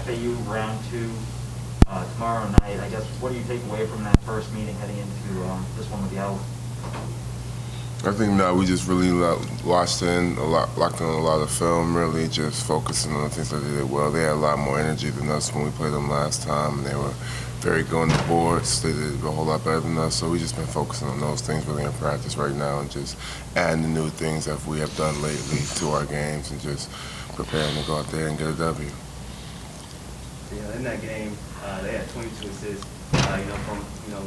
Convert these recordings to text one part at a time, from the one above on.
FAU round 2 tomorrow night. I guess what do you take away from that first meeting heading into this one with the Owls? I think that we just really locked in a lot of film, really just focusing on the things that they did well. They had a lot more energy than us when we played them last time, and they were very good on the boards. They did a whole lot better than us, so we just been focusing on those things really in practice right now and just adding the new things that we have done lately to our games and just preparing to go out there and get a W. Yeah, in that game, they had 22 assists. From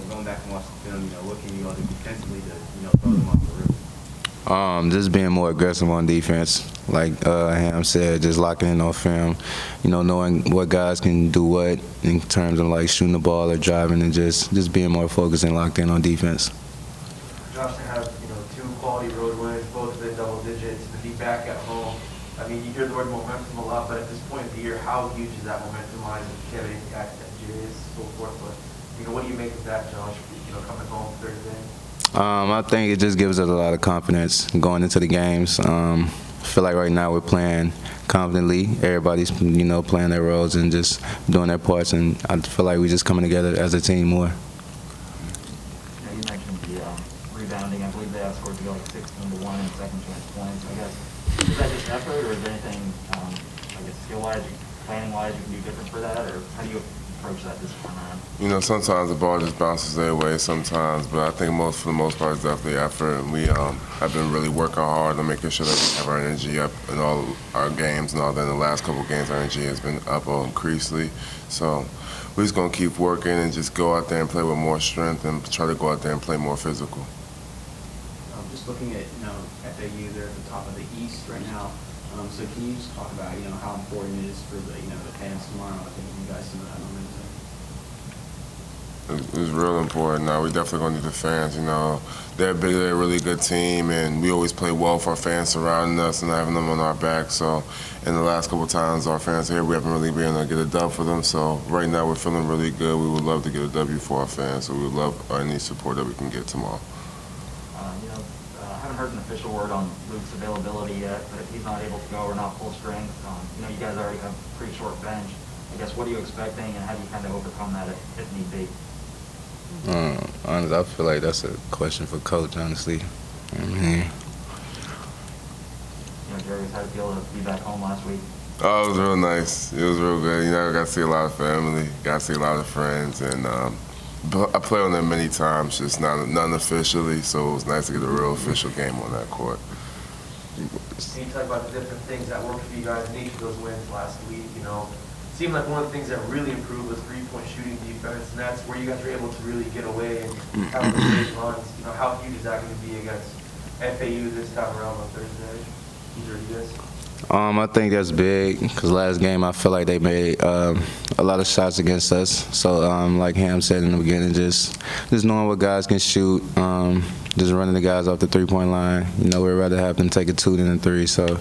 going back and watching the film, what can you all do defensively to throw them off the roof? Just being more aggressive on defense, like Ham said, just locking in on film, knowing what guys can do what in terms of like shooting the ball or driving, and just being more focused and locked in on defense. Josh, to have 2 quality road wins, both within double digits, to be back at home. I mean, you hear the word momentum a lot, but at this point of the year, how huge is that momentum-wise? If you have anything back at Jairus, so forth, but what do you make of that, Josh? Coming home Thursday. I think it just gives us a lot of confidence going into the games. I feel like right now we're playing confidently. Everybody's playing their roles and just doing their parts, and I feel like we're just coming together as a team more. You mentioned the rebounding. I believe they outscored to go like 16-1 in second chance points. I guess is that just effort, or is there anything skill-wise, planning-wise, you can do different for that, or how do you approach that this time around? Sometimes the ball just bounces their way sometimes, but I think for the most part it's definitely effort. And we have been really working hard on making sure that we have our energy up in all our games and all that. In the last couple of games, our energy has been up increasingly. So we're just going to keep working and just go out there and play with more strength and try to go out there and play more physical. Just looking at FAU, they're at the top of the East right now. So can you just talk about how important it is for the fans tomorrow? I think you guys see that momentum. It's real important. Now we definitely gonna need the fans. They're a really good team, and we always play well for our fans surrounding us and having them on our back. So, in the last couple of times our fans here, we haven't really been able to get a dub for them. So right now we're feeling really good. We would love to get a W for our fans. So we would love any support that we can get tomorrow. I haven't heard an official word on Luke's availability yet, but if he's not able to go or not full strength, you guys already have a pretty short bench. I guess what are you expecting, and how do you kind of overcome that if need be? Honestly, I feel like that's a question for Coach, honestly. Jairus, how did it feel to be back home last week? Oh, it was real nice. It was real good. I got to see a lot of family, got to see a lot of friends, and I played on there many times, just none officially, so it was nice to get a real official game on that court. Can you talk about the different things that worked for you guys in each of those wins last week? It seemed like one of the things that really improved was three-point shooting defense, and that's where you guys were able to really get away and have those big runs. How huge is that going to be against FAU this time around on Thursday? Either of you guys? I think that's big because last game I feel like they made a lot of shots against us. So like Ham said in the beginning, just knowing what guys can shoot, just running the guys off the three-point line. We'd rather have them take a 2 than a 3. So